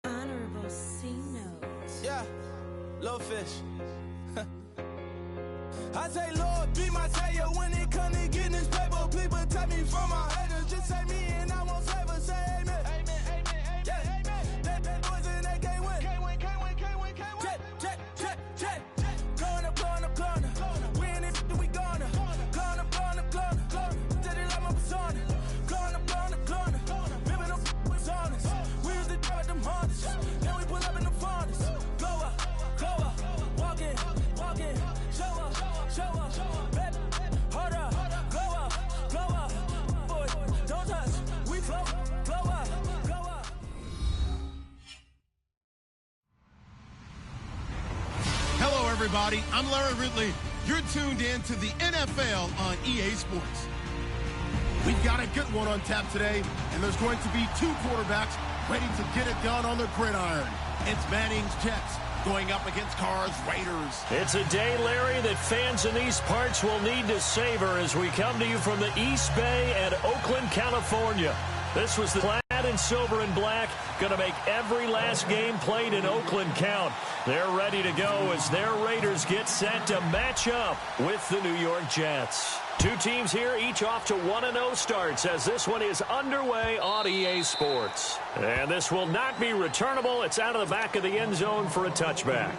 Honorable C note. Yeah, little fish. I say, Lord, be my savior when it comes to getting this paper. Please protect me from my haters. Just say me and I won't favor. Say amen. Amen, amen, amen, yeah. Amen. That boys in that game win. Can't win, can't win, can't win, can't win. Jet. Going up. We in it, we gonna. Going up. Did it like my persona. Going up. Ripping up was honest. We used to drive them Hondas. Then we pull up in the furnace. Glow up. Walk in. Show up. Baby, hold up. Glow up. Boy, don't touch. We flow. Glow up. Hello, everybody. I'm Larry Ridley. You're tuned in to the NFL on EA Sports. We've got a good one on tap today, and there's going to be two quarterbacks ready to get it done on the gridiron. It's Manning's Jets going up against Carr's Raiders. It's a day, Larry, that fans in these parts will need to savor as we come to you from the East Bay and Oakland, California. This was the clad in silver and black, going to make every last game played in Oakland count. They're ready to go as their Raiders get set to match up with the New York Jets. Two teams here, each off to 1-0 starts as this one is underway on EA Sports. And this will not be returnable. It's out of the back of the end zone for a touchback.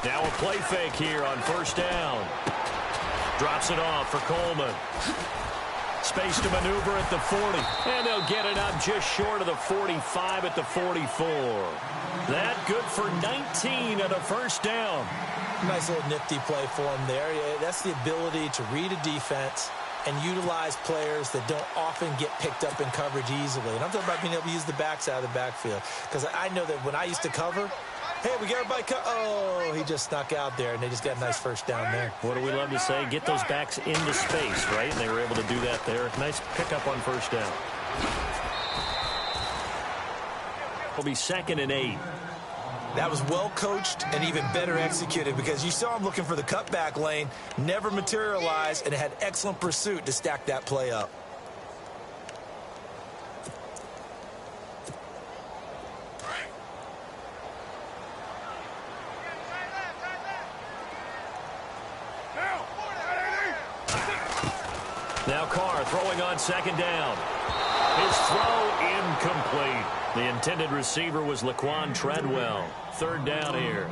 Now a play fake here on first down. Drops it off for Coleman. Space to maneuver at the 40. And they'll get it up just short of the 45 at the 44. That good for 19 and a first down. Nice little nifty play for him there. Yeah, that's the ability to read a defense and utilize players that don't often get picked up in coverage easily. And I'm talking about being able to use the backside of the backfield. Because I know that when I used to cover, hey, we got everybody oh, he just snuck out there, and they just got a nice first down there. What do we love to say? Get those backs into space, right? And they were able to do that there. Nice pickup on first down. It'll be 2nd and 8. That was well coached and even better executed because you saw him looking for the cutback lane, never materialized, and had excellent pursuit to stack that play up. Now Carr throwing on 2nd down. His throw incomplete. The intended receiver was Laquan Treadwell. 3rd down here.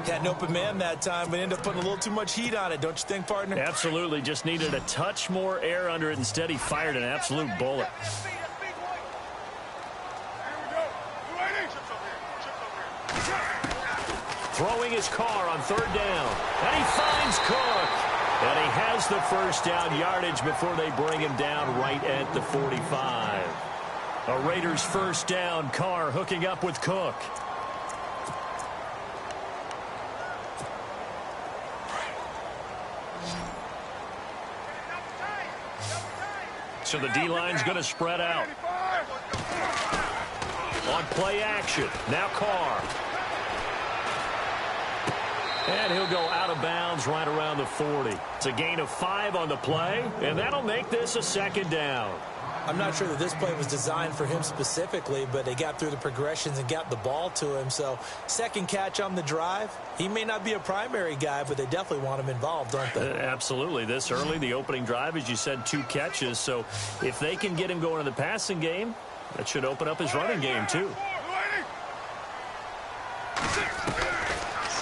Had an open man that time, but ended up putting a little too much heat on it, don't you think, partner? Absolutely. Just needed a touch more air under it. Instead, he fired an absolute bullet. Throwing his Carr on 3rd down. And he finds Cook. And he has the first down yardage before they bring him down right at the 45. A Raiders first down. Carr hooking up with Cook. So the D-line's going to spread out. On play action. Now Carr. And he'll go out of bounds right around the 40. It's a gain of 5 on the play, and that'll make this a 2nd down. I'm not sure that this play was designed for him specifically, but they got through the progressions and got the ball to him. So, second catch on the drive. He may not be a primary guy, but they definitely want him involved, don't they? Absolutely. This early, the opening drive, as you said, 2 catches. So, if they can get him going in the passing game, that should open up his running game, too.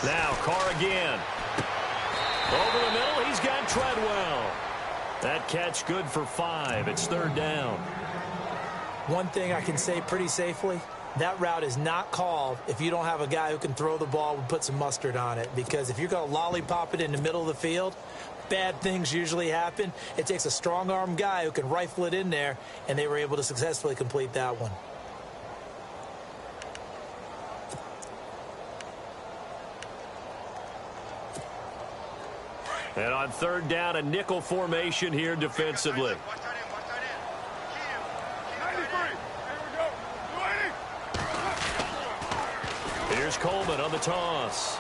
Now, Carr again. Over the middle, he's got Treadwell. That catch good for 5. It's 3rd down. One thing I can say pretty safely, that route is not called if you don't have a guy who can throw the ball and put some mustard on it. Because if you're going to lollipop it in the middle of the field, bad things usually happen. It takes a strong-arm guy who can rifle it in there, and they were able to successfully complete that one. And on third down, a nickel formation here defensively. Here's Coleman on the toss.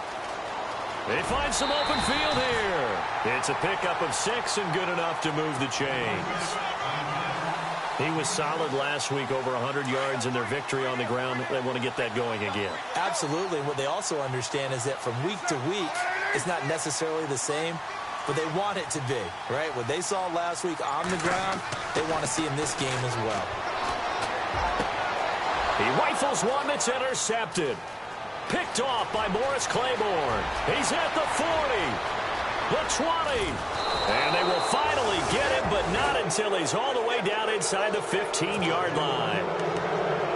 They find some open field here. It's a pickup of 6 and good enough to move the chains. He was solid last week, over 100 yards in their victory on the ground. They want to get that going again. Absolutely. What they also understand is that from week to week, it's not necessarily the same, but they want it to be, right? What they saw last week on the ground, they want to see in this game as well. He rifles one that's intercepted. Picked off by Morris Claiborne. He's at the 40, the 20, and they will finally get him, but not until he's all the way down inside the 15-yard line.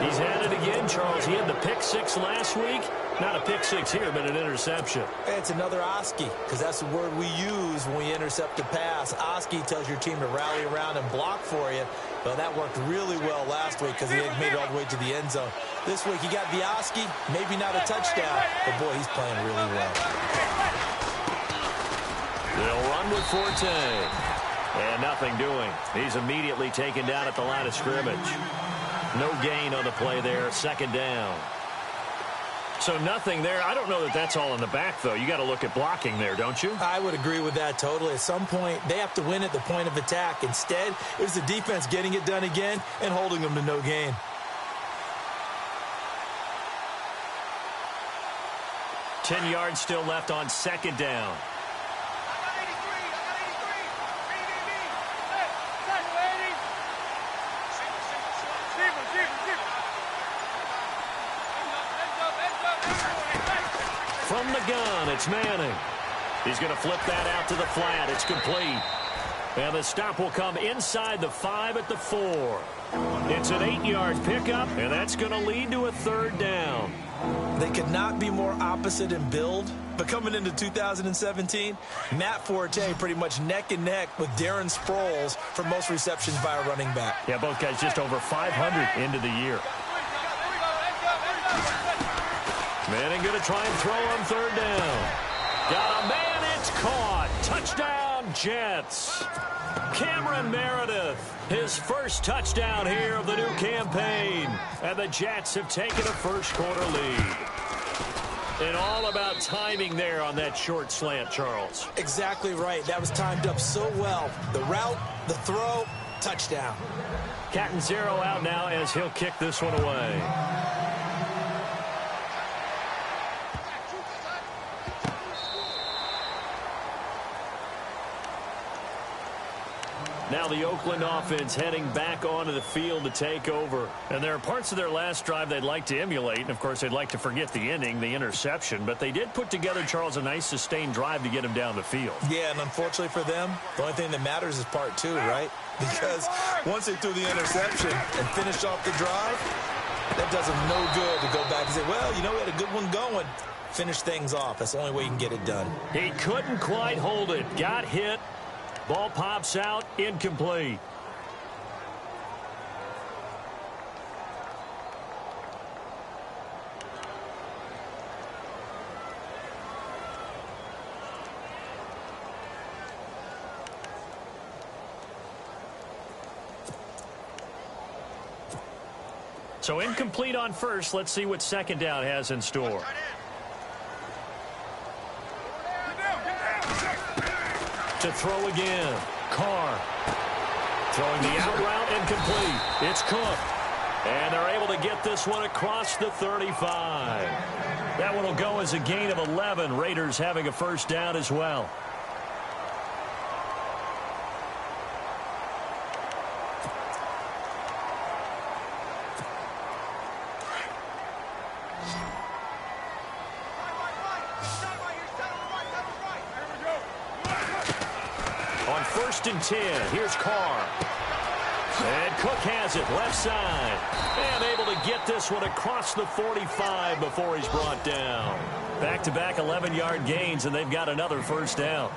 He's at it again, Charles. He had the pick 6 last week. Not a pick 6 here, but an interception. It's another Oski, because that's the word we use when we intercept a pass. Oski tells your team to rally around and block for you. Well, that worked really well last week because he had made it all the way to the end zone. This week he got the Oski, maybe not a touchdown, but boy, he's playing really well. They'll run with Forte. And nothing doing. He's immediately taken down at the line of scrimmage. No gain on the play there, second down. So nothing there. I don't know that that's all in the back, though. You got to look at blocking there, don't you? I would agree with that totally. At some point, they have to win at the point of attack. Instead, it was the defense getting it done again and holding them to no gain. Ten yards still left on second down. From the gun, it's Manning. He's going to flip that out to the flat. It's complete. And the stop will come inside the 5 at the 4. It's an 8-yard pickup, and that's going to lead to a third down. They could not be more opposite in build, but coming into 2017, Matt Forte pretty much neck and neck with Darren Sproles for most receptions by a running back. Yeah, both guys just over 500 into the year. Manning going to try and throw on third down. Got a man, it's caught. Touchdown, Jets. Cameron Meredith, his first touchdown here of the new campaign. And the Jets have taken a first-quarter lead. And all about timing there on that short slant, Charles. Exactly right. That was timed up so well. The route, the throw, touchdown. Catanzaro out now as he'll kick this one away. Now the Oakland offense heading back onto the field to take over. And there are parts of their last drive they'd like to emulate. And, of course, they'd like to forget the ending, the interception. But they did put together, Charles, a nice sustained drive to get him down the field. Yeah, and unfortunately for them, the only thing that matters is part 2, right? Because once they threw the interception and finished off the drive, that does them no good to go back and say, well, you know, we had a good one going. Finish things off. That's the only way you can get it done. He couldn't quite hold it. Got hit. Ball pops out, incomplete. So incomplete on first. Let's see what second down has in store. To throw again. Carr. Throwing the out route, incomplete. It's Cook. And they're able to get this one across the 35. That one will go as a gain of 11. Raiders having a first down as well. First and 10. Here's Carr. And Cook has it left side. And able to get this one across the 45 before he's brought down. Back-to-back 11-yard gains, and they've got another first down.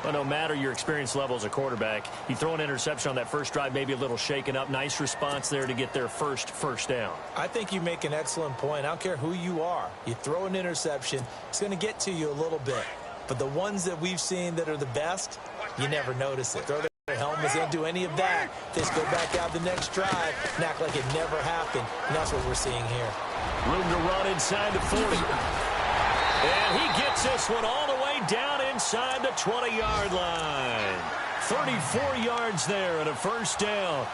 But no matter your experience level as a quarterback, you throw an interception on that first drive, maybe a little shaken up. Nice response there to get their first down. I think you make an excellent point. I don't care who you are. You throw an interception, it's going to get to you a little bit. But the ones that we've seen that are the best, you never notice it. Throw their helmets, they don't do any of that. They just go back out the next drive and act like it never happened. And that's what we're seeing here. Room to run inside the 40. And he gets this one all the way down inside the 20-yard line. 34 yards there and a first down.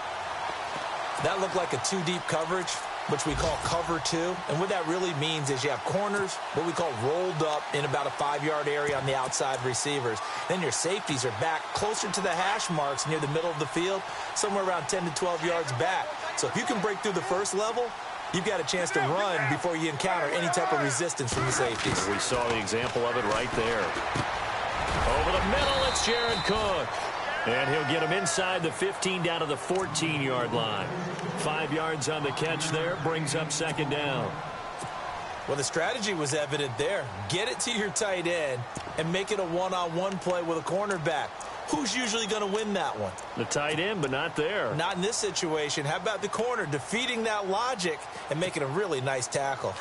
That looked like a two-deep coverage, which we call cover two. And what that really means is you have corners, what we call rolled up in about a 5-yard area on the outside receivers. Then your safeties are back closer to the hash marks near the middle of the field, somewhere around 10 to 12 yards back. So if you can break through the first level, you've got a chance to run before you encounter any type of resistance from the safeties. We saw the example of it right there. Over the middle, it's Jared Cook. And he'll get him inside the 15 down to the 14-yard line. 5 yards on the catch there, brings up second down. Well, the strategy was evident there. Get it to your tight end and make it a one-on-one play with a cornerback. Who's usually going to win that one? The tight end, but not there. Not in this situation. How about the corner defeating that logic and making a really nice tackle?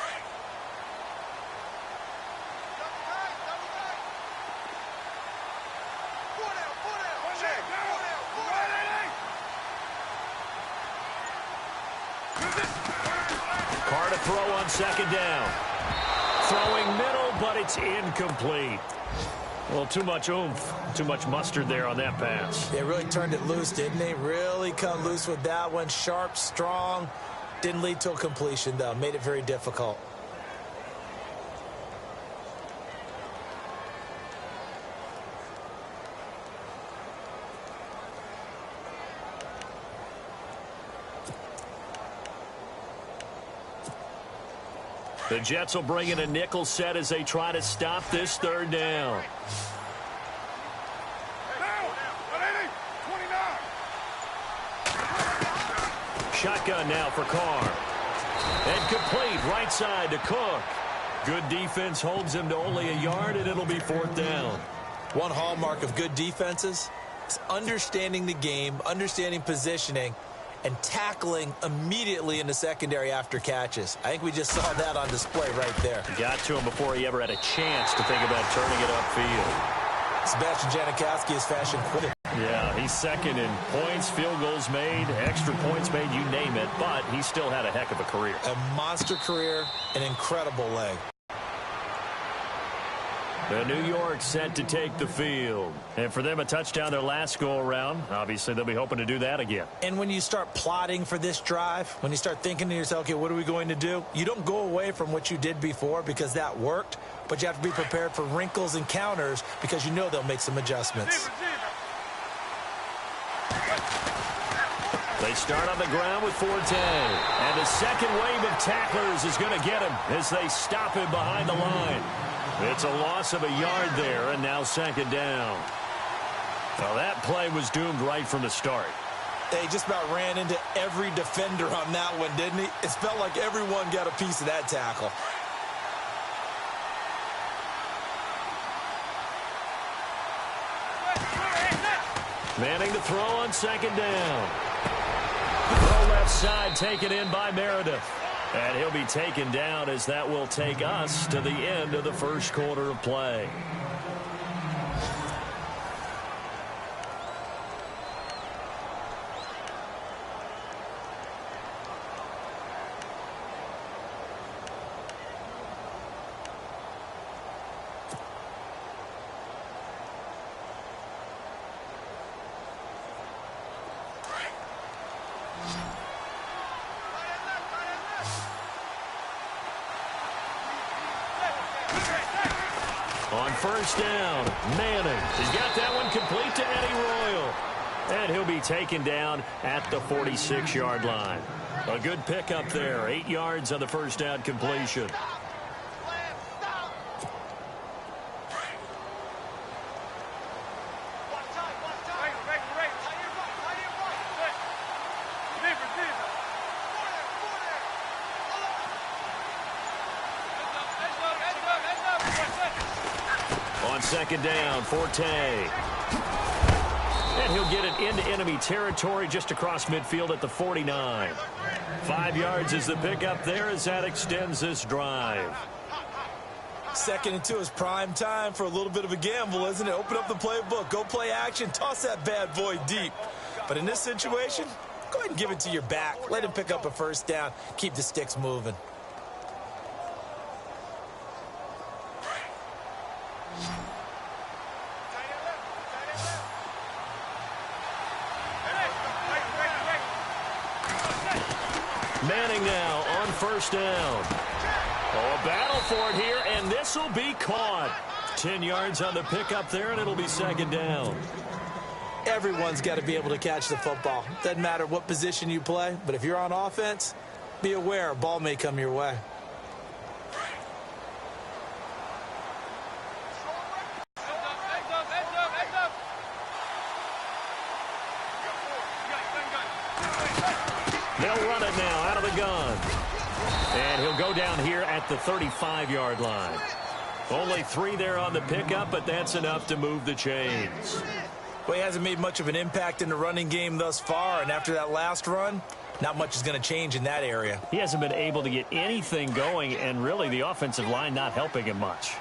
Carr to throw on second down. Throwing middle, but it's incomplete. Well, too much oomph, too much mustard there on that pass. They really turned it loose, didn't they? Really cut loose with that one. Sharp, strong. Didn't lead to a completion, though. Made it very difficult. The Jets will bring in a nickel set as they try to stop this third down. Shotgun now for Carr. And complete right side to Cook. Good defense holds him to only a yard, and it'll be fourth down. One hallmark of good defenses is understanding the game, understanding positioning, and tackling immediately in the secondary after catches. I think we just saw that on display right there. Got to him before he ever had a chance to think about turning it upfield. Sebastian Janikowski is fashion quick. Yeah, he's second in points, field goals made, extra points made, you name it, but he still had a heck of a career. A monster career, an incredible leg. The New York set to take the field. And for them, a touchdown their last go-around. Obviously, they'll be hoping to do that again. And when you start plotting for this drive, when you start thinking to yourself, okay, what are we going to do? You don't go away from what you did before because that worked, but you have to be prepared for wrinkles and counters because you know they'll make some adjustments. They start on the ground with Forte. And the second wave of tacklers is going to get him as they stop him behind the line. It's a loss of a yard there, and now second down. Well, that play was doomed right from the start. They just about ran into every defender on that one, didn't he? It felt like everyone got a piece of that tackle. Manning to throw on second down. Throw left side taken in by Meredith. And he'll be taken down as that will take us to the end of the first quarter of play. On first down, Manning. He's got that one complete to Eddie Royal. And he'll be taken down at the 46-yard line. A good pickup there. 8 yards on the first down completion. Second down, Forte. And he'll get it into enemy territory just across midfield at the 49. 5 yards is the pickup there as that extends this drive. Second and 2 is prime time for a little bit of a gamble, isn't it? Open up the playbook, go play action, toss that bad boy deep. But in this situation, go ahead and give it to your back. Let him pick up a first down. Keep the sticks moving. Manning now on first down. Oh, a battle for it here, and this will be caught. 10 yards on the pickup there, and it'll be second down. Everyone's got to be able to catch the football. Doesn't matter what position you play, but if you're on offense, be aware a ball may come your way. They'll run it now out of the gun. And he'll go down here at the 35-yard line. Only 3 there on the pickup, but that's enough to move the chains. Well, he hasn't made much of an impact in the running game thus far, and after that last run, not much is going to change in that area. He hasn't been able to get anything going, and really the offensive line not helping him much.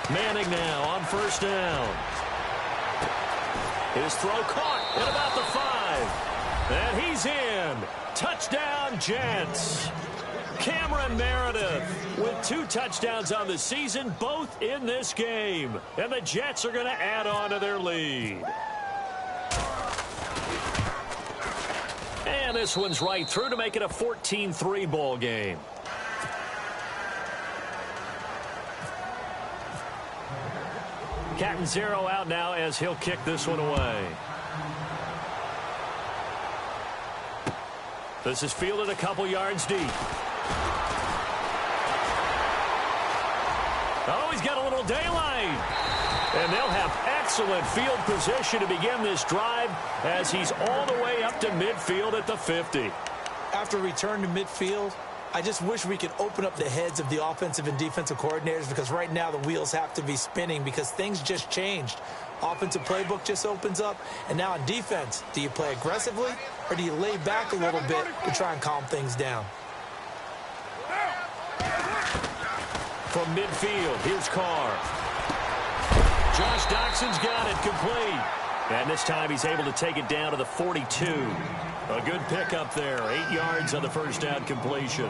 Manning now on first down. His throw caught at about the 5. And he's in. Touchdown, Jets. Cameron Meredith with 2 touchdowns on the season, both in this game. And the Jets are going to add on to their lead. And this one's right through to make it a 14-3 ball game. Catanzaro out now as he'll kick this one away. This is fielded a couple yards deep. Oh, he's got a little daylight. And they'll have excellent field position to begin this drive as he's all the way up to midfield at the 50. After return to midfield, I just wish we could open up the heads of the offensive and defensive coordinators, because right now the wheels have to be spinning because things just changed. Offensive playbook just opens up, and now on defense, do you play aggressively or do you lay back a little bit to try and calm things down? From midfield, here's Carr. Josh Doxson's got it complete. And this time he's able to take it down to the 42. A good pickup there. 8 yards on the first down completion.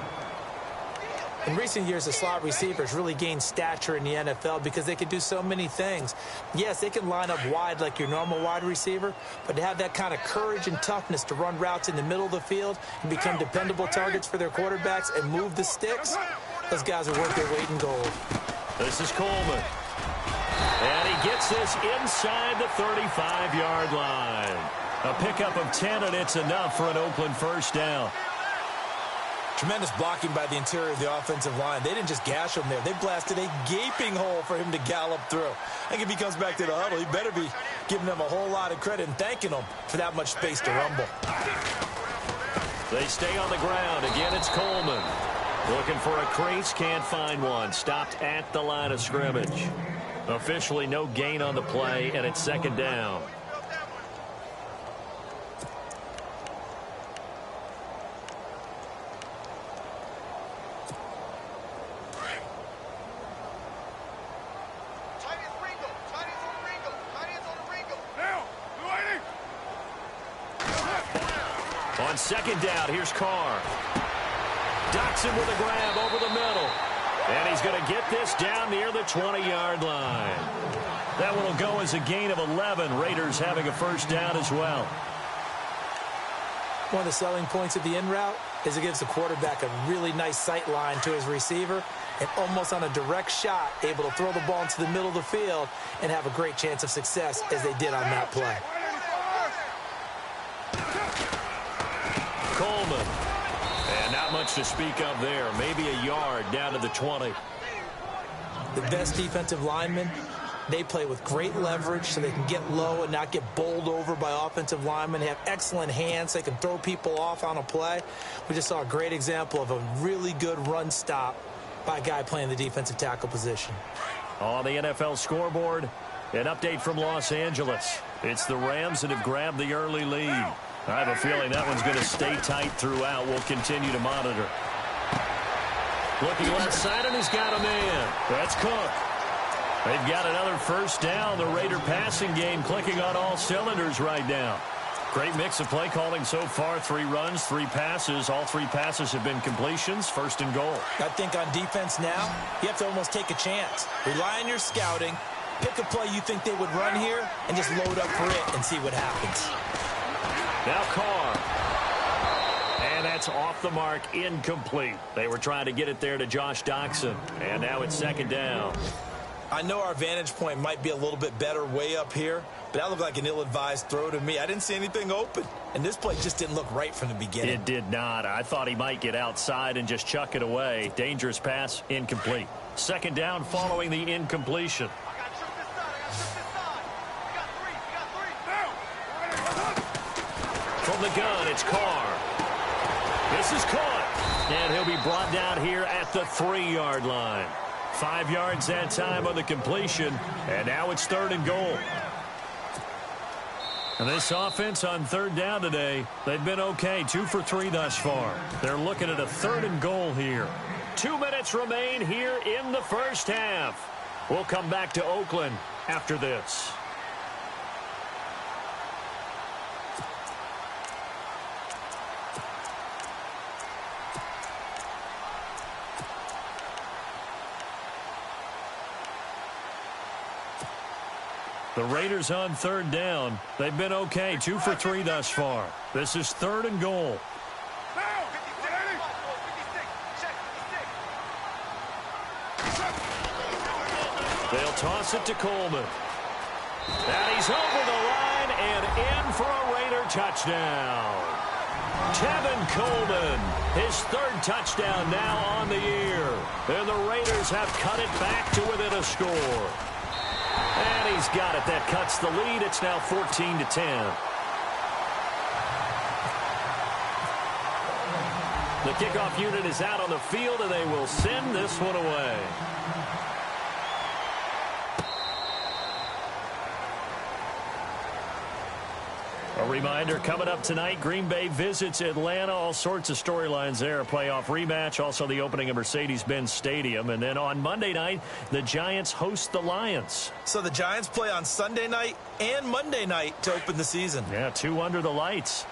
In recent years, the slot receivers really gained stature in the NFL because they can do so many things. Yes, they can line up wide like your normal wide receiver, but to have that kind of courage and toughness to run routes in the middle of the field and become dependable targets for their quarterbacks and move the sticks, those guys are worth their weight in gold. This is Coleman. And he gets this inside the 35-yard line. A pickup of 10, and it's enough for an Oakland first down. Tremendous blocking by the interior of the offensive line. They didn't just gash him there. They blasted a gaping hole for him to gallop through. I think if he comes back to the huddle, he better be giving them a whole lot of credit and thanking them for that much space to rumble. They stay on the ground. Again, it's Coleman. Looking for a crease, can't find one. Stopped at the line of scrimmage. Officially no gain on the play, and it's second down. On second down, here's Carr. Doxson with a grab over the middle. And he's going to get this down near the 20-yard line. That one will go as a gain of 11. Raiders having a first down as well. One of the selling points of the in route is it gives the quarterback a really nice sight line to his receiver and almost on a direct shot able to throw the ball into the middle of the field and have a great chance of success as they did on that play. Coleman. And not much to speak of there. Maybe a yard down to the 20. The best defensive linemen, they play with great leverage so they can get low and not get bowled over by offensive linemen. They have excellent hands. They can throw people off on a play. We just saw a great example of a really good run stop by a guy playing the defensive tackle position. On the NFL scoreboard, An update from Los Angeles. It's the Rams that have grabbed the early lead. I have a feeling that one's going to stay tight throughout. We'll continue to monitor. Looking left side, and he's got a man. That's Cook. They've got another first down. The Raider passing game clicking on all cylinders right now. Great mix of play calling so far. 3 runs, 3 passes. All 3 passes have been completions. First and goal. I think on defense now, you have to almost take a chance. Rely on your scouting. Pick a play you think they would run here and just load up for it and see what happens. Now Carr. And that's off the mark, incomplete. They were trying to get it there to Josh Doxson. And now it's second down. I know our vantage point might be a little bit better way up here, but that looked like an ill-advised throw to me. I didn't see anything open, and this play just didn't look right from the beginning. It did not. I thought he might get outside and just chuck it away. Dangerous pass, incomplete. Second down following the incompletion. From the gun, it's Carr. This is caught, and he'll be brought down here at the 3-yard line. 5 yards that time on the completion, and now it's third and goal. And this offense on third down today, they've been okay, 2 for 3 thus far. They're looking at a third and goal here. 2 minutes remain here in the first half. We'll come back to Oakland after this. The Raiders on third down. They've been okay, 2 for 3 thus far. This is third and goal. They'll toss it to Coleman. And he's over the line and in for a Raider touchdown. Tevin Coleman, his 3rd touchdown now on the year. And the Raiders have cut it back to within a score. And he's got it. That cuts the lead. It's now 14-10. The kickoff unit is out on the field, and they will send this one away. A reminder, coming up tonight, Green Bay visits Atlanta. All sorts of storylines there. A playoff rematch, also the opening of Mercedes-Benz Stadium. And then on Monday night, the Giants host the Lions. So the Giants play on Sunday night and Monday night to open the season. Yeah, 2 under the lights.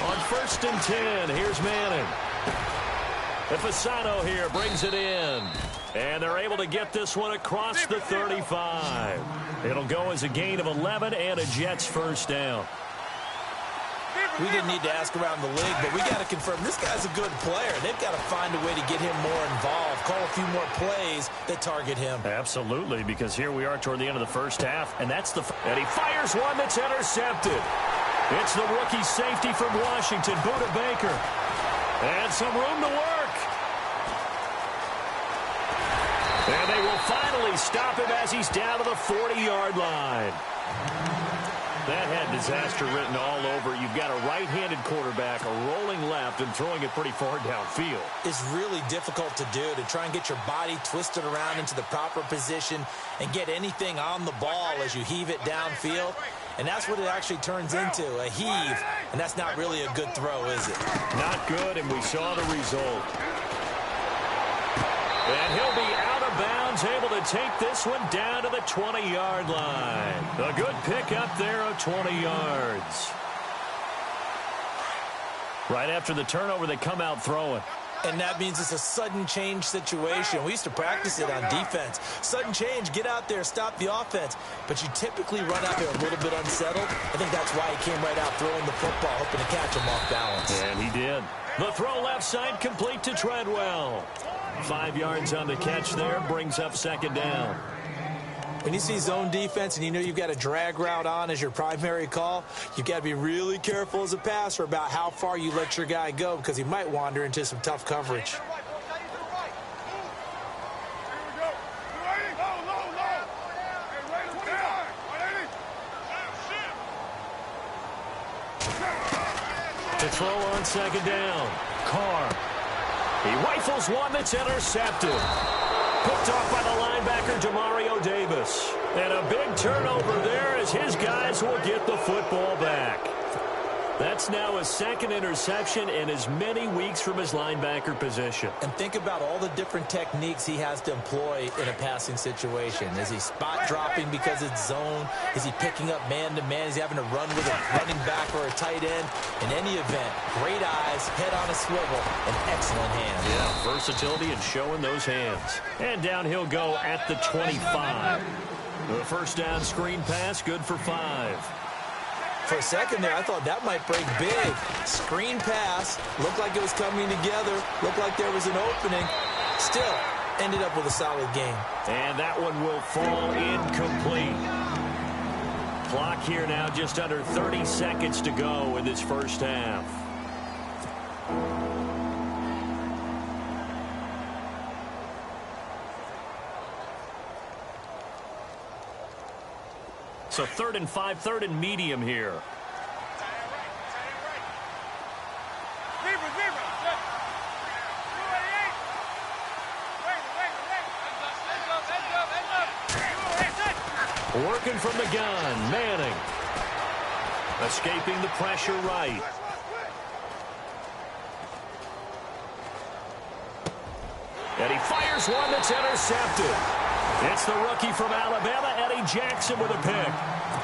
On 1st and 10, here's Manning. Fasano here brings it in. And they're able to get this one across the 35. It'll go as a gain of 11 and a Jets first down. We didn't need to ask around the league, but we got to confirm this guy's a good player. They've got to find a way to get him more involved, call a few more plays that target him. Absolutely, because here we are toward the end of the first half, and he fires one that's intercepted. It's the rookie safety from Washington, Budda Baker. And some room to work. And they will finally stop him as he's down to the 40-yard line. That had disaster written all over. You've got a right-handed quarterback, a rolling left, and throwing it pretty far downfield. It's really difficult to do, to try and get your body twisted around into the proper position and get anything on the ball as you heave it downfield. And that's what it actually turns into, a heave. And that's not really a good throw, is it? Not good, and we saw the result. And he'll be out of bounds, able to take this one down to the 20-yard line. A good pickup there of 20 yards. Right after the turnover, they come out throwing. And that means it's a sudden change situation. We used to practice it on defense. Sudden change, get out there, stop the offense. But you typically run out there a little bit unsettled. I think that's why he came right out throwing the football, hoping to catch him off balance. And he did. The throw left side complete to Treadwell. 5 yards on the catch there, brings up second down. When you see zone defense and you know you've got a drag route on as your primary call, you've got to be really careful as a passer about how far you let your guy go because he might wander into some tough coverage. To throw on second down, Carr. He rifles one that's intercepted. Picked off by the linebacker, Demario Davis. And a big turnover there as his guys will get the football back. That's now his second interception in as many weeks from his linebacker position. And think about all the different techniques he has to employ in a passing situation. Is he spot dropping because it's zone? Is he picking up man-to-man? Is he having to run with a running back or a tight end? In any event, great eyes, head on a swivel, and excellent hands. Yeah, versatility and showing those hands. And down he'll go at the 25. The first down screen pass, good for 5. For a second there, I thought that might break big. Screen pass, looked like it was coming together, looked like there was an opening. Still, ended up with a solid game. And that one will fall incomplete. Clock here now, just under 30 seconds to go in this first half. So 3rd and 5, 3rd and medium here. Working from the gun, Manning. Escaping the pressure right. And he fires one that's intercepted. It's the rookie from Alabama, Eddie Jackson, with a pick.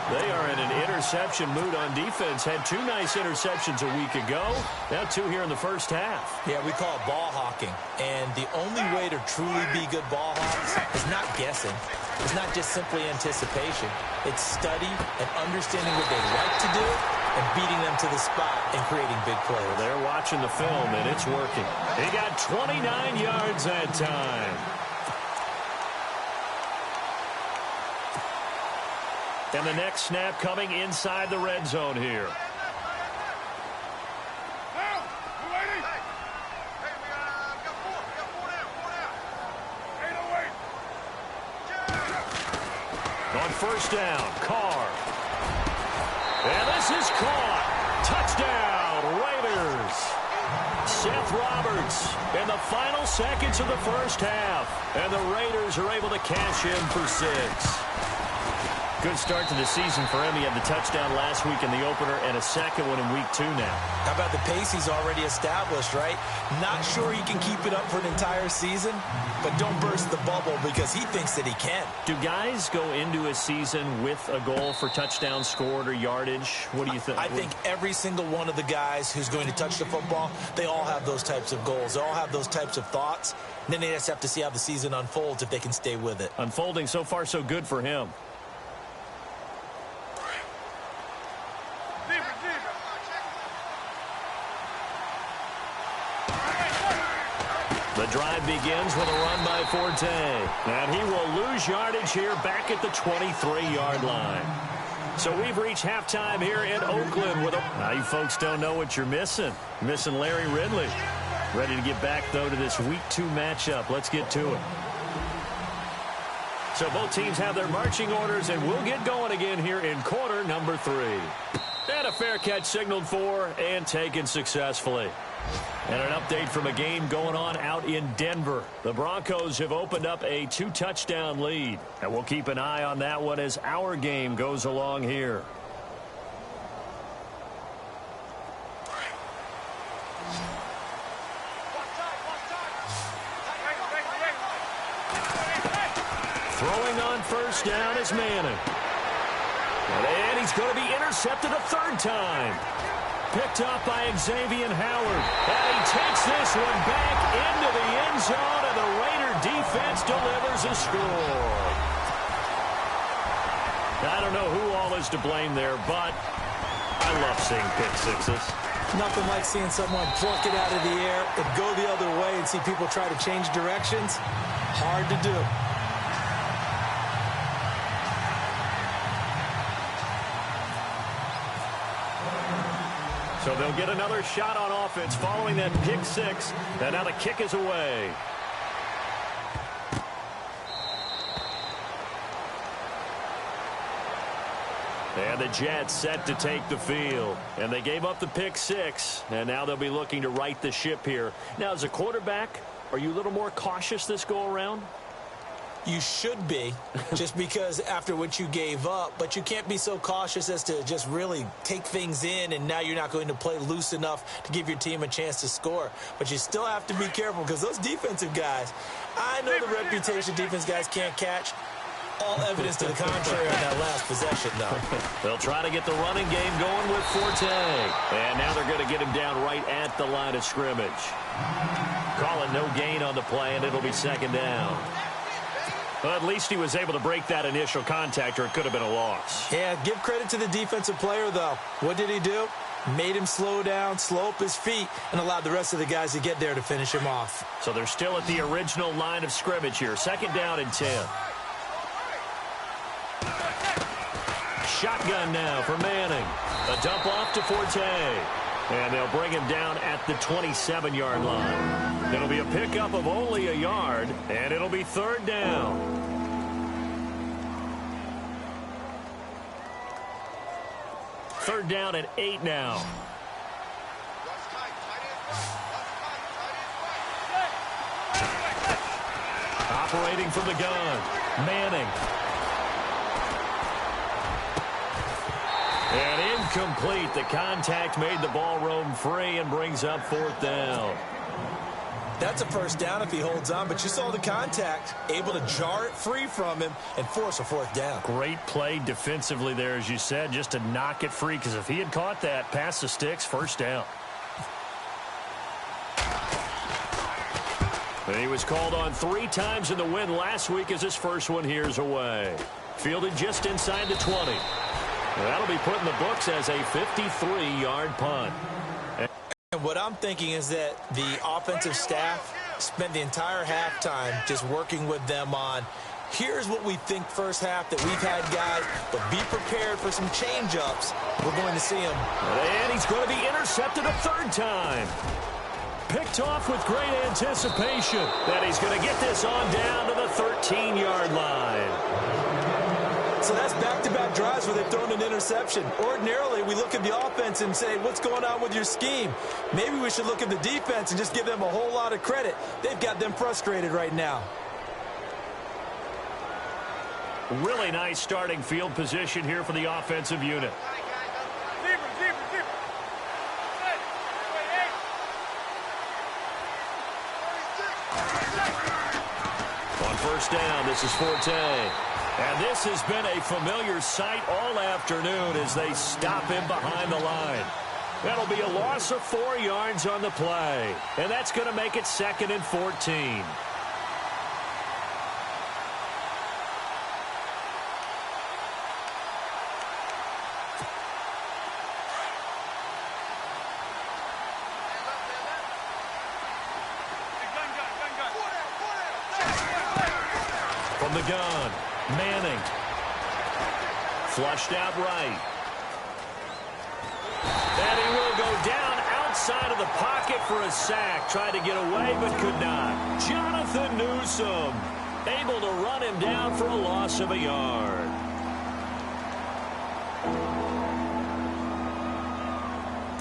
They are in an interception mood on defense. Had 2 nice interceptions a week ago. Now 2 here in the first half. Yeah, we call it ball hawking. And the only way to truly be good ball hawks is not guessing. It's not just simply anticipation. It's study and understanding what they like to do and beating them to the spot and creating big plays. They're watching the film, and it's working. He got 29 yards that time. And the next snap coming inside the red zone here. On first down, Carr. And this is caught. Touchdown, Raiders. Seth Roberts in the final seconds of the first half. And the Raiders are able to cash in for 6. Good start to the season for him. He had the touchdown last week in the opener and a second one in week 2 now. How about the pace he's already established, right? Not sure he can keep it up for an entire season, but don't burst the bubble because he thinks that he can. Do guys go into a season with a goal for touchdowns scored or yardage? What do you think? I think every single one of the guys who's going to touch the football, they all have those types of goals. They all have those types of thoughts. And then they just have to see how the season unfolds if they can stay with it. Unfolding so far so good for him. The drive begins with a run by Forte. And he will lose yardage here back at the 23-yard line. So we've reached halftime here in Oakland with a... Now you folks don't know what you're missing. Missing Larry Ridley. Ready to get back, though, to this Week 2 matchup. Let's get to it. So both teams have their marching orders, and we'll get going again here in quarter number 3. And a fair catch signaled for and taken successfully. And an update from a game going on out in Denver. The Broncos have opened up a 2-touchdown lead. And we'll keep an eye on that one as our game goes along here. Throwing on first down is Manning. And he's going to be intercepted a 3rd time. Picked up by Xavier Howard. And he takes this one back into the end zone, and the Raider defense delivers a score. I don't know who all is to blame there, but I love seeing pick sixes. Nothing like seeing someone pluck it out of the air and go the other way and see people try to change directions. Hard to do. So they'll get another shot on offense following that pick 6. And now the kick is away. And the Jets set to take the field. And they gave up the pick 6. And now they'll be looking to right the ship here. Now, as a quarterback, are you a little more cautious this go-around? You should be, just because after what you gave up. But you can't be so cautious as to just really take things in, and now you're not going to play loose enough to give your team a chance to score. But you still have to be careful, because those defensive guys, I know the reputation defense guys can't catch. All evidence to the contrary on that last possession, though. They'll try to get the running game going with Forte. And now they're going to get him down right at the line of scrimmage. Call it no gain on the play, and it'll be second down. Well, at least he was able to break that initial contact, or it could have been a loss. Yeah, give credit to the defensive player, though. What did he do? Made him slow down, slow up his feet, and allowed the rest of the guys to get there to finish him off. So they're still at the original line of scrimmage here. Second down and 10. Shotgun now for Manning. A dump off to Forte. And they'll bring him down at the 27-yard line. It'll be a pickup of only a yard, and it'll be third down. Third down and 8 now. Operating from the gun, Manning. And incomplete. The contact made the ball roam free and brings up fourth down. That's a first down if he holds on, but you saw the contact, able to jar it free from him and force a fourth down. Great play defensively there, as you said, just to knock it free, because if he had caught that, past the sticks, first down. And he was called on 3 times in the win last week as his first one here's away. Fielded just inside the 20. That'll be put in the books as a 53-yard punt. And what I'm thinking is that the offensive staff spent the entire halftime just working with them on, here's what we think first half that we've had, guys, but be prepared for some change-ups. We're going to see him. And he's going to be intercepted a third time. Picked off with great anticipation. That he's going to get this on down to the 13-yard line. So that's back-to-back drives where they've thrown an interception. Ordinarily, we look at the offense and say, what's going on with your scheme? Maybe we should look at the defense and just give them a whole lot of credit. They've got them frustrated right now. Really nice starting field position here for the offensive unit. On first down, this is Forte. And this has been a familiar sight all afternoon as they stop him behind the line. That'll be a loss of 4 yards on the play. And that's going to make it second and 14. From the gun, Manning. Flushed out right. And he will go down outside of the pocket for a sack. Tried to get away but could not. Jonathan Newsom able to run him down for a loss of a yard.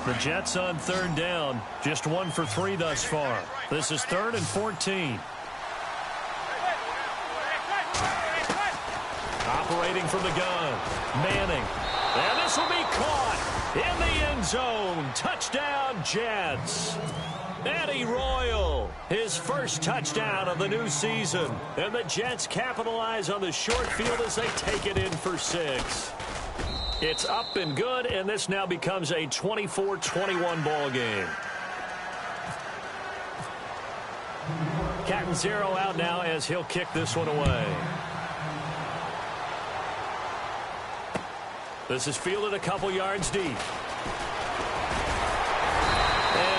The Jets on third down. Just 1 for 3 thus far. This is third and 14. Operating from the gun, Manning. And this will be caught in the end zone. Touchdown, Jets. Eddie Royal, his first touchdown of the new season. And the Jets capitalize on the short field as they take it in for 6. It's up and good, and this now becomes a 24-21 ball game. Catanzaro out now as he'll kick this one away. This is fielded a couple yards deep. And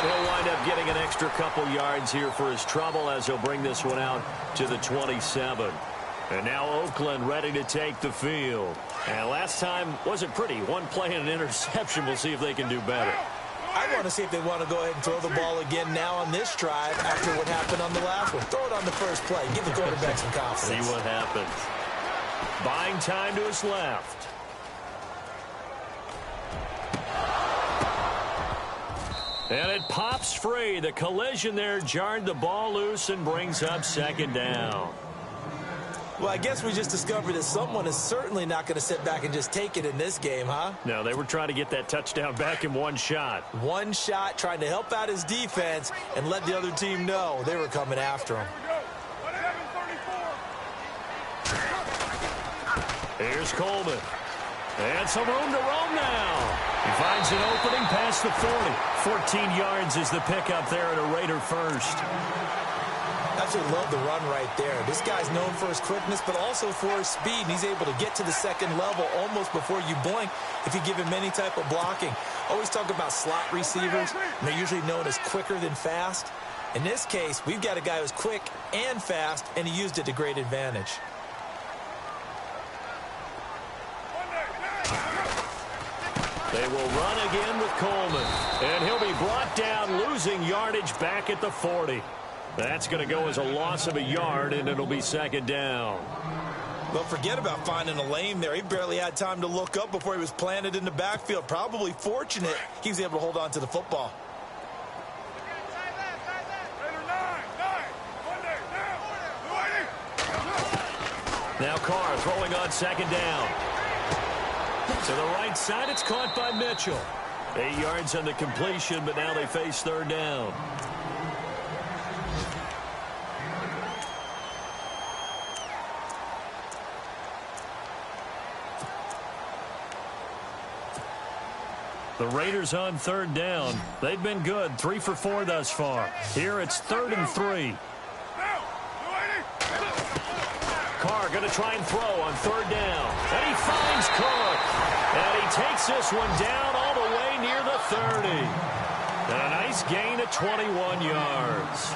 he'll wind up getting an extra couple yards here for his trouble as he'll bring this one out to the 27. And now Oakland ready to take the field. And last time wasn't pretty. 1 play and an interception. We'll see if they can do better. I want to see if they want to go ahead and throw the ball again now on this drive after what happened on the last one. Throw it on the first play. Give the quarterback some confidence. See what happens. Buying time to his left. And it pops free. The collision there jarred the ball loose and brings up second down. Well, I guess we just discovered that someone is certainly not going to sit back and just take it in this game, huh? No, they were trying to get that touchdown back in one shot. One shot, trying to help out his defense and let the other team know they were coming after him. Here's Coleman. And some room to roam now. He finds an opening past the 40. 14 yards is the pickup there at a Raider first. Absolutely love the run right there. This guy's known for his quickness, but also for his speed. And he's able to get to the second level almost before you blink if you give him any type of blocking. Always talk about slot receivers, and they're usually known as quicker than fast. In this case, we've got a guy who's quick and fast, and he used it to great advantage. They will run again with Coleman. And he'll be brought down, losing yardage back at the 40. That's going to go as a loss of a yard, and it'll be second down. Well, forget about finding a lane there. He barely had time to look up before he was planted in the backfield. Probably fortunate he was able to hold on to the football. Now Carr throwing on second down. To the right side, it's caught by Mitchell. 8 yards on the completion, but now they face third down. The Raiders on third down. They've been good, 3 for 4 thus far. Here it's 3rd and 3. Carr going to try and throw on third down. And he finds Cook. And he takes this one down all the way near the 30. And a nice gain of 21 yards.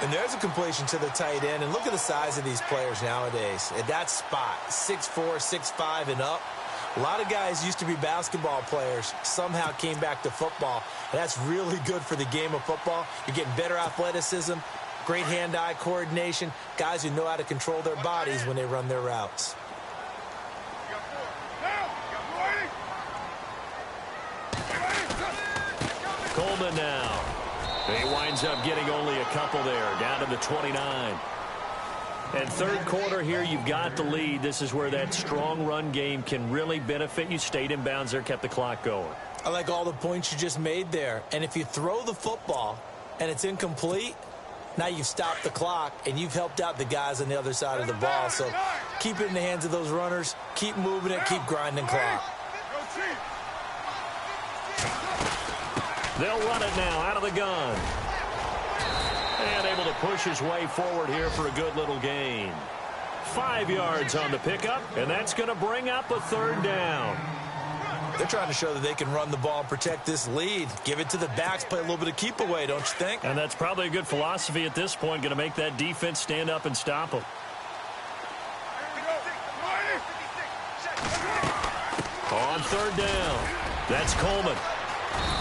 And there's a completion to the tight end. And look at the size of these players nowadays. At that spot, 6'4", 6'5", and up. A lot of guys used to be basketball players, somehow came back to football. And that's really good for the game of football. You're getting better athleticism, great hand-eye coordination, guys who know how to control their bodies when they run their routes. Coleman now. He winds up getting only a couple there, down to the 29. And third quarter here, you've got the lead. This is where that strong run game can really benefit you. Stayed in bounds there, kept the clock going. I like all the points you just made there. And if you throw the football and it's incomplete, now you've stopped the clock and you've helped out the guys on the other side of the ball. So keep it in the hands of those runners. Keep moving it. Keep grinding clock. They'll run it now out of the gun. And able to push his way forward here for a good little gain. 5 yards on the pickup, and that's going to bring up a third down. They're trying to show that they can run the ball and protect this lead. Give it to the backs, play a little bit of keep away, don't you think? And that's probably a good philosophy at this point, going to make that defense stand up and stop them. On third down, that's Coleman.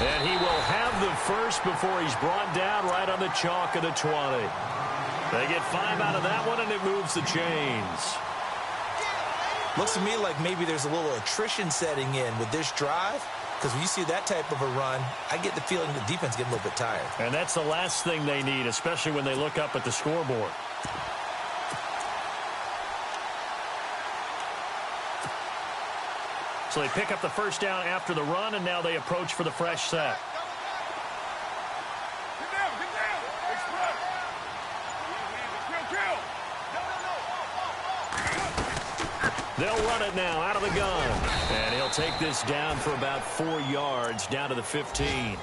And he will have the first before he's brought down right on the chalk of the 20. They get 5 out of that one, and it moves the chains. Looks to me like maybe there's a little attrition setting in with this drive, because when you see that type of a run, I get the feeling the defense getting a little bit tired. And that's the last thing they need, especially when they look up at the scoreboard. So they pick up the first down after the run, and now they approach for the fresh set. They'll run it now out of the gun. And he'll take this down for about 4 yards, down to the 15.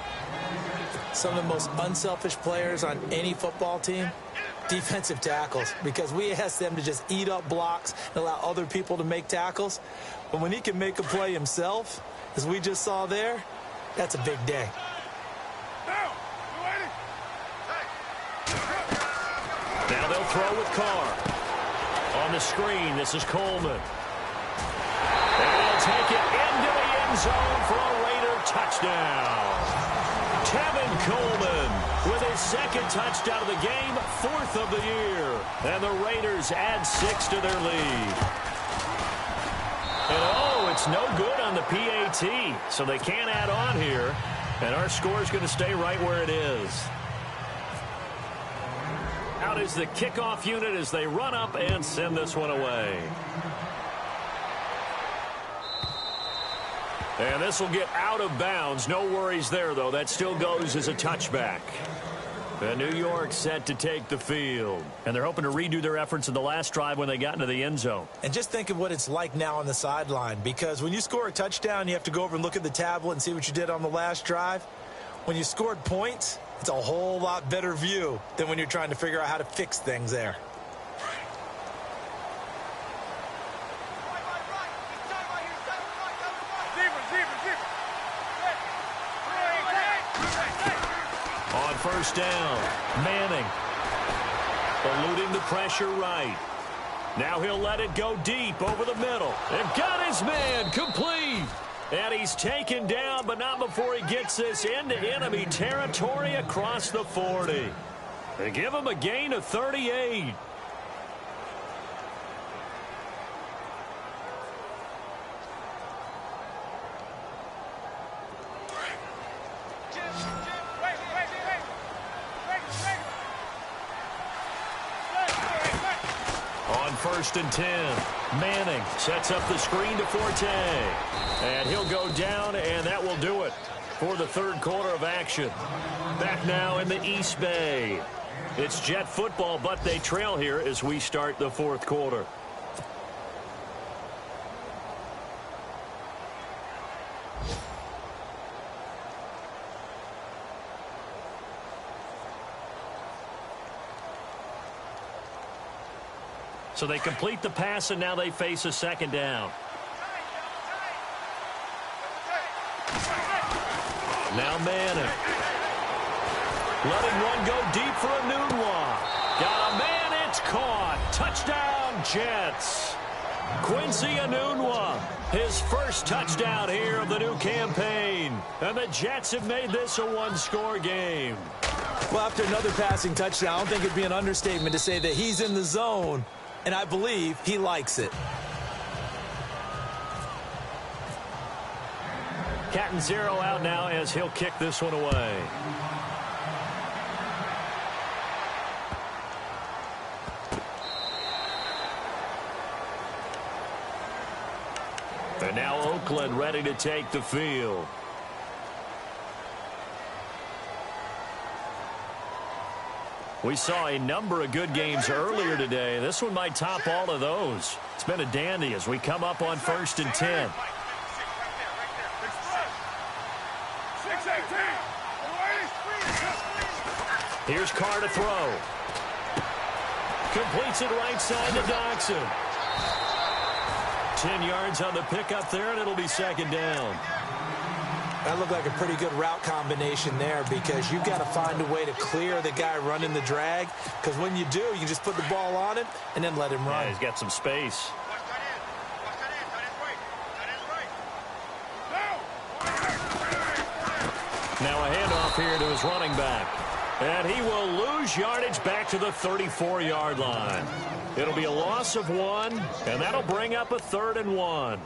Some of the most unselfish players on any football team, defensive tackles, because we ask them to just eat up blocks and allow other people to make tackles. But when he can make a play himself, as we just saw there, that's a big day. Now they'll throw with Carr. On the screen, this is Coleman. And he'll take it into the end zone for a Raider touchdown. Tevin Coleman with his second touchdown of the game, 4th of the year. And the Raiders add 6 to their lead. And oh, it's no good on the PAT, so they can't add on here. And our score is going to stay right where it is. Out is the kickoff unit as they run up and send this one away. And this will get out of bounds. No worries there, though. That still goes as a touchback. And New York set to take the field. And they're hoping to redo their efforts in the last drive when they got into the end zone. And just think of what it's like now on the sideline, because when you score a touchdown, you have to go over and look at the tablet and see what you did on the last drive. When you scored points, it's a whole lot better view than when you're trying to figure out how to fix things there. On first down, Manning eluding the pressure right. Now he'll let it go deep over the middle. They've got his man complete. And he's taken down, but not before he gets this into enemy territory across the 40. They give him a gain of 38. On first and 10, Manning sets up the screen to Forte. And he'll go down, and that will do it for the third quarter of action. Back now in the East Bay. It's Jet football, but they trail here as we start the fourth quarter. So they complete the pass, and now they face a second down. Now Manning. Letting one go deep for Enunwa. Got a man, it's caught. Touchdown, Jets. Quincy Enunwa, his first touchdown here of the new campaign. And the Jets have made this a one-score game. Well, after another passing touchdown, I don't think it'd be an understatement to say that he's in the zone, and I believe he likes it. Catanzaro out now as he'll kick this one away. And now Oakland ready to take the field. We saw a number of good games earlier today. This one might top all of those. It's been a dandy as we come up on first and 10. Here's Carr to throw. Completes it right side to Doxson. 10 yards on the pickup there, and it'll be second down. That looked like a pretty good route combination there, because you've got to find a way to clear the guy running the drag, because when you do, you can just put the ball on him and then let him run. Yeah, he's got some space. Now a handoff here to his running back. And he will lose yardage back to the 34-yard line. It'll be a loss of 1, and that'll bring up a 3rd and 1.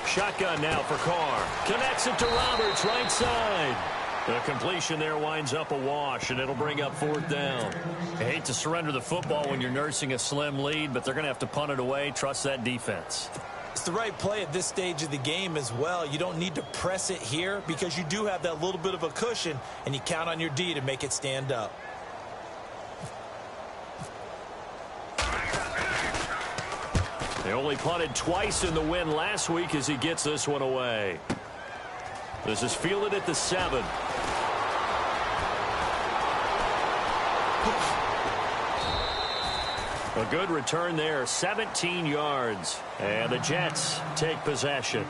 Shotgun now for Carr. Connects it to Roberts, right side. The completion there winds up a wash, and it'll bring up 4th down. I hate to surrender the football when you're nursing a slim lead, but they're going to have to punt it away. Trust that defense. It's the right play at this stage of the game as well. You don't need to press it here because you do have that little bit of a cushion, and you count on your D to make it stand up. They only punted twice in the win last week as he gets this one away. This is fielded at the 7. A good return there, 17 yards. And the Jets take possession.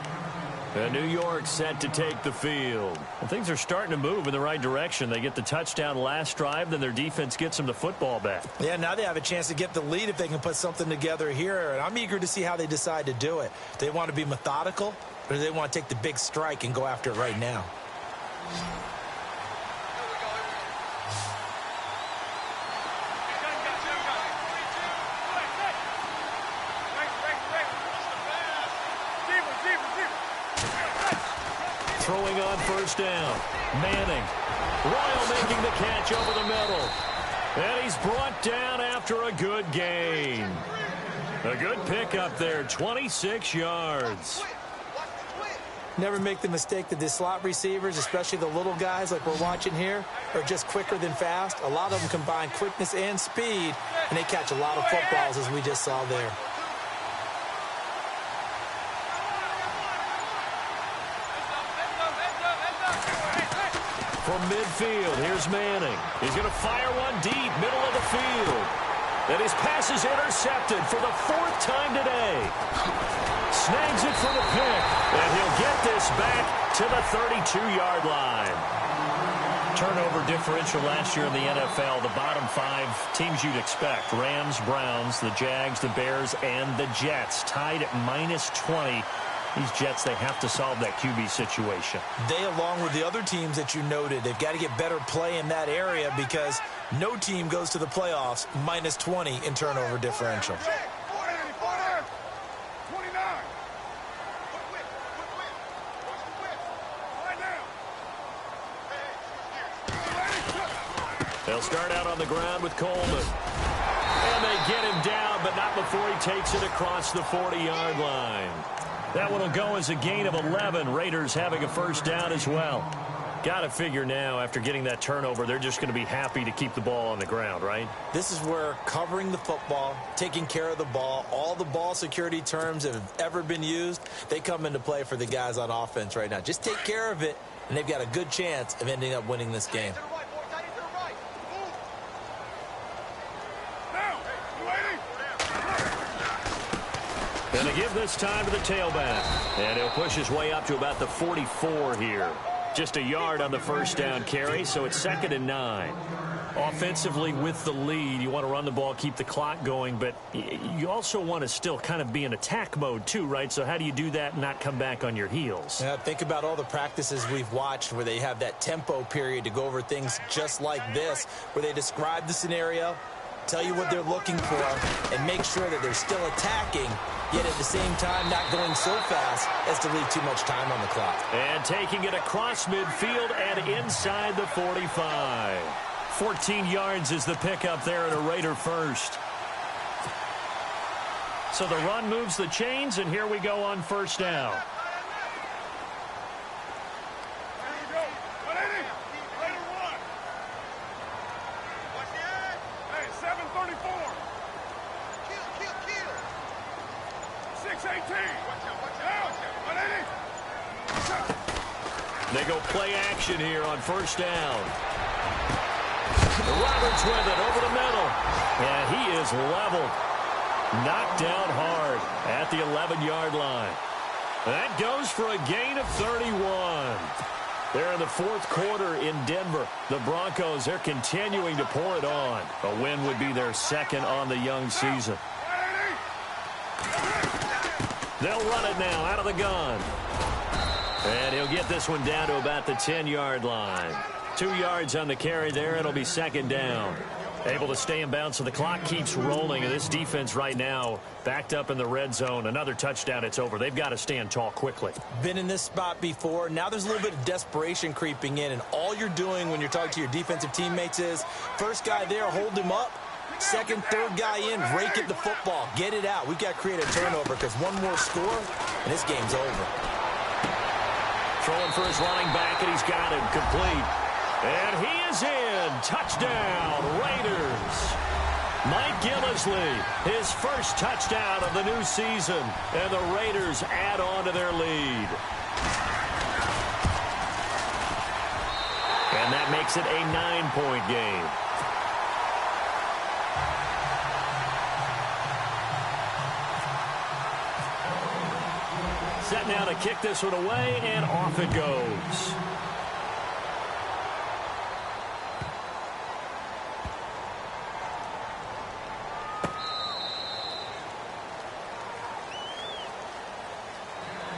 And New York set to take the field. Well, things are starting to move in the right direction. They get the touchdown last drive, then their defense gets them the football back. Yeah, now they have a chance to get the lead if they can put something together here. And I'm eager to see how they decide to do it. They want to be methodical, or do they want to take the big strike and go after it right now? Throwing on first down. Manning. Royal making the catch over the middle. And he's brought down after a good gain. A good pickup there, 26 yards. Never make the mistake that the slot receivers, especially the little guys like we're watching here, are just quicker than fast. A lot of them combine quickness and speed, and they catch a lot of footballs, as we just saw there. From midfield, here's Manning. He's going to fire one deep, middle of the field. And his pass is intercepted for the 4th time today. Snags it for the pick, and he'll get this back to the 32-yard line. Turnover differential last year in the NFL, the bottom 5 teams you'd expect. Rams, Browns, the Jags, the Bears, and the Jets. Tied at -20. These Jets, they have to solve that QB situation. They, along with the other teams that you noted, they've got to get better play in that area because no team goes to the playoffs -20 in turnover differential. They'll start out on the ground with Coleman. And they get him down, but not before he takes it across the 40-yard line. That one will go as a gain of 11. Raiders having a first down as well. Got to figure now, after getting that turnover, they're just going to be happy to keep the ball on the ground, right? This is where covering the football, taking care of the ball, all the ball security terms that have ever been used, they come into play for the guys on offense right now. Just take care of it, and they've got a good chance of ending up winning this game. Going to give this time to the tailback. And he'll push his way up to about the 44 here. Just a yard on the first down carry, so it's 2nd and 9. Offensively with the lead, you want to run the ball, keep the clock going, but you also want to still kind of be in attack mode too, right? So how do you do that and not come back on your heels? Yeah, think about all the practices we've watched where they have that tempo period to go over things just like this, where they describe the scenario, tell you what they're looking for, and make sure that they're still attacking, yet at the same time not going so fast as to leave too much time on the clock. And taking it across midfield and inside the 45. 14 yards is the pickup there at a Raider first. So the run moves the chains, and here we go on first down. They go play action here on first down. Roberts with it over the middle. And he is leveled. Knocked down hard at the 11-yard line. That goes for a gain of 31. They're in the 4th quarter in Denver. The Broncos, they're continuing to pour it on. A win would be their 2nd on the young season. They'll run it now out of the gun. And he'll get this one down to about the 10-yard line. 2 yards on the carry there. It'll be 2nd down. Able to stay in bounds, so the clock keeps rolling. And this defense right now backed up in the red zone. Another touchdown, it's over. They've got to stand tall quickly. Been in this spot before. Now there's a little bit of desperation creeping in. And all you're doing when you're talking to your defensive teammates is, first guy there, hold him up. Second, third guy in, rake at the football. Get it out. We've got to create a turnover because one more score, and this game's over. Throwing for his running back, and he's got him complete. And he is in. Touchdown, Raiders. Mike Gillislee, his first touchdown of the new season. And the Raiders add on to their lead. And that makes it a 9-point game. Set now to kick this one away, and off it goes.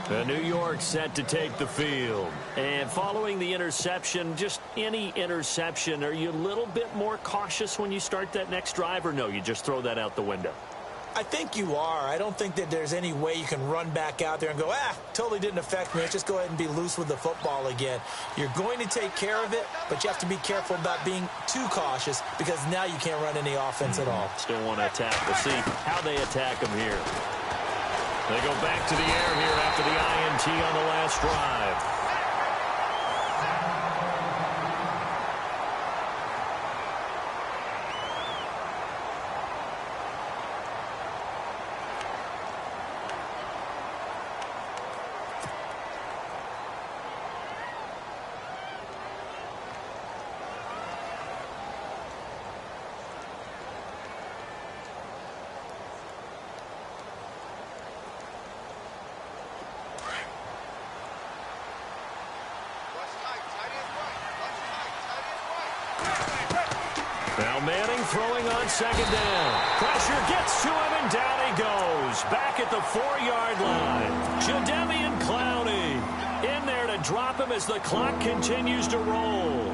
The New York set to take the field. And following the interception, just any interception, are you a little bit more cautious when you start that next drive, or no, you just throw that out the window? I think you are. I don't think that there's any way you can run back out there and go, totally didn't affect me. Let's just go ahead and be loose with the football again. You're going to take care of it, but you have to be careful about being too cautious because now you can't run any offense at all. Still want to attack. We'll see how they attack them here. They go back to the air here after the INT on the last drive. Now Manning throwing on second down. Pressure gets to him, and down he goes. Back at the 4-yard line. Jadeveon Clowney in there to drop him as the clock continues to roll.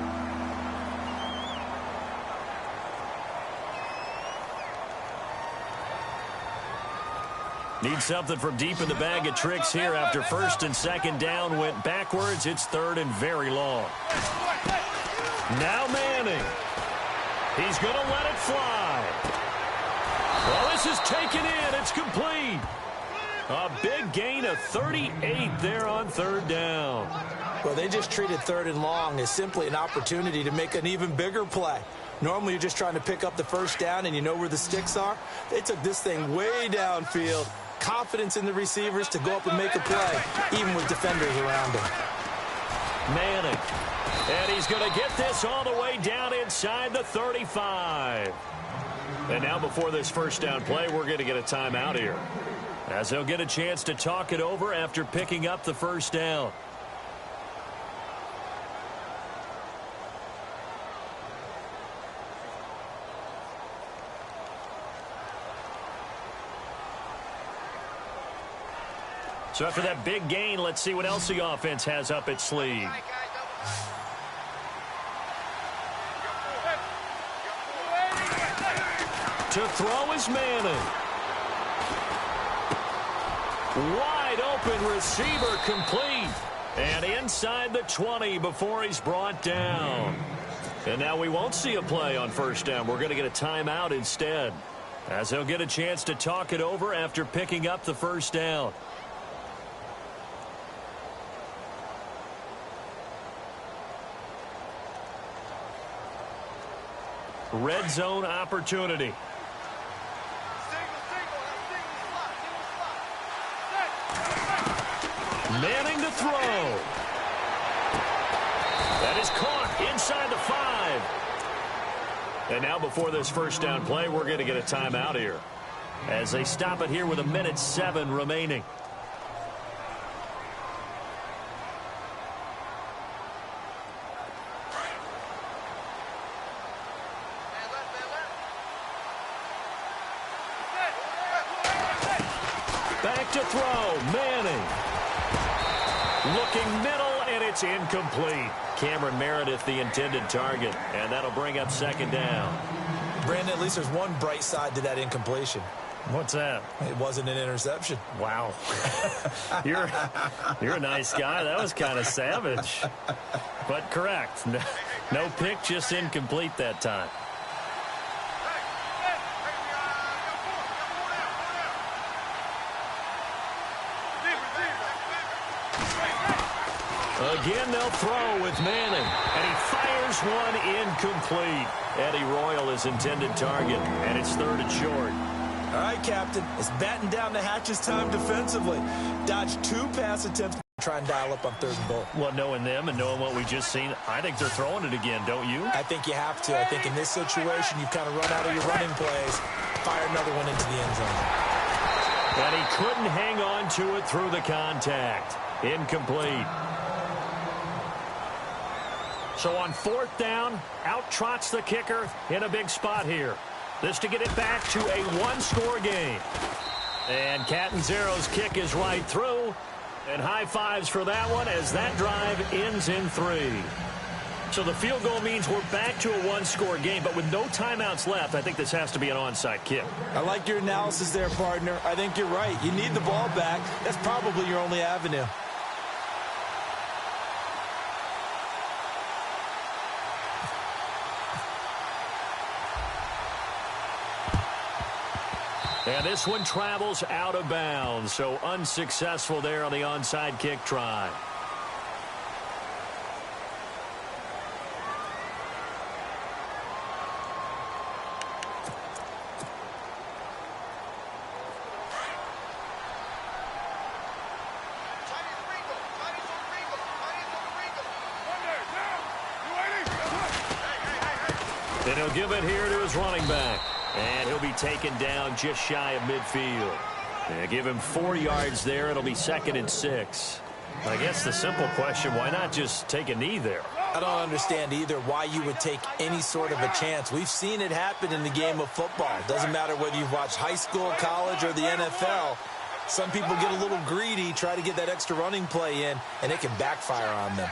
Need something from deep in the bag of tricks here after first and second down went backwards. It's third and very long. Now Manning. He's going to let it fly. Well, this is taken in. It's complete. A big gain of 38 there on third down. Well, they just treated third and long as simply an opportunity to make an even bigger play. Normally, you're just trying to pick up the first down and you know where the sticks are. They took this thing way downfield. Confidence in the receivers to go up and make a play, even with defenders around him. Manning. And he's going to get this all the way down inside the 35. And now before this first down play, we're going to get a timeout here, as they'll get a chance to talk it over after picking up the first down. So after that big gain, let's see what else the offense has up its sleeve. To throw is Manning. Wide open receiver complete. And inside the 20 before he's brought down. And now we won't see a play on first down. We're going to get a timeout instead, as he'll get a chance to talk it over after picking up the first down. Red zone opportunity. Manning to throw. That is caught inside the 5. And now before this first down play, we're going to get a timeout here, as they stop it here with 1:07 remaining. Back to throw, Manning. Looking middle, and it's incomplete. Cameron Meredith, the intended target, and that'll bring up second down. Brandon, at least there's one bright side to that incompletion. What's that? It wasn't an interception. Wow. You're a nice guy. That was kind of savage. But correct. No pick, just incomplete that time. Again, they'll throw with Manning, and he fires one incomplete. Eddie Royal is intended target, and it's third and short. All right, Captain, it's batten down the hatches time defensively. Dodged 2 pass attempts to try and dial up on third and goal. Well, knowing them and knowing what we just seen, I think they're throwing it again, don't you? I think you have to. I think in this situation, you've kind of run out of your running plays. Fire another one into the end zone. And he couldn't hang on to it through the contact. Incomplete. So on 4th down, out trots the kicker in a big spot here. This to get it back to a one-score game. And Catanzero's kick is right through. And high fives for that one as that drive ends in 3. So the field goal means we're back to a one-score game, but with no timeouts left, I think this has to be an onside kick. I like your analysis there, partner. I think you're right. You need the ball back. That's probably your only avenue. And this one travels out of bounds, so unsuccessful there on the onside kick try. And he'll give it here to his running back. And he'll be taken down just shy of midfield. And give him 4 yards there. It'll be 2nd and 6. I guess the simple question, why not just take a knee there? I don't understand either why you would take any sort of a chance. We've seen it happen in the game of football. It doesn't matter whether you've watched high school, college, or the NFL. Some people get a little greedy, try to get that extra running play in, and it can backfire on them.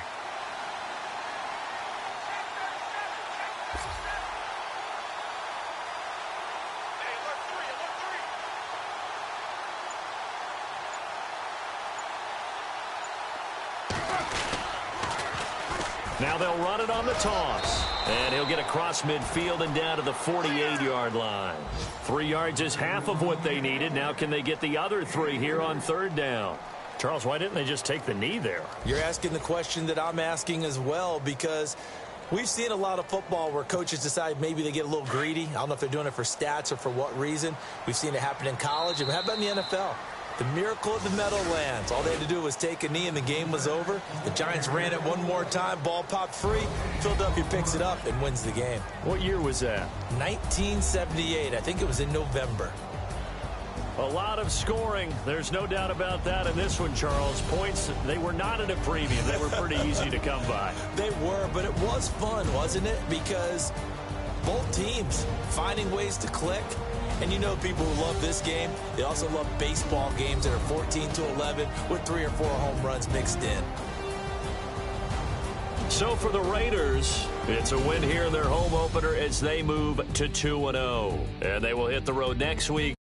Now they'll run it on the toss. And he'll get across midfield and down to the 48-yard line. 3 yards is half of what they needed. Now can they get the other 3 here on 3rd down? Charles, why didn't they just take the knee there? You're asking the question that I'm asking as well, because we've seen a lot of football where coaches decide maybe they get a little greedy. I don't know if they're doing it for stats or for what reason. We've seen it happen in college. And how about in the NFL? The miracle of the Meadowlands. All they had to do was take a knee and the game was over. The Giants ran it one more time. Ball popped free. Philadelphia picks it up and wins the game. What year was that? 1978. I think it was in November. A lot of scoring. There's no doubt about that in this one, Charles. Points, they were not at a premium. They were pretty easy to come by. They were, but it was fun, wasn't it? Because both teams finding ways to click. And you know people who love this game, they also love baseball games that are 14-11 with 3 or 4 home runs mixed in. So for the Raiders, it's a win here in their home opener as they move to 2-0. And they will hit the road next week.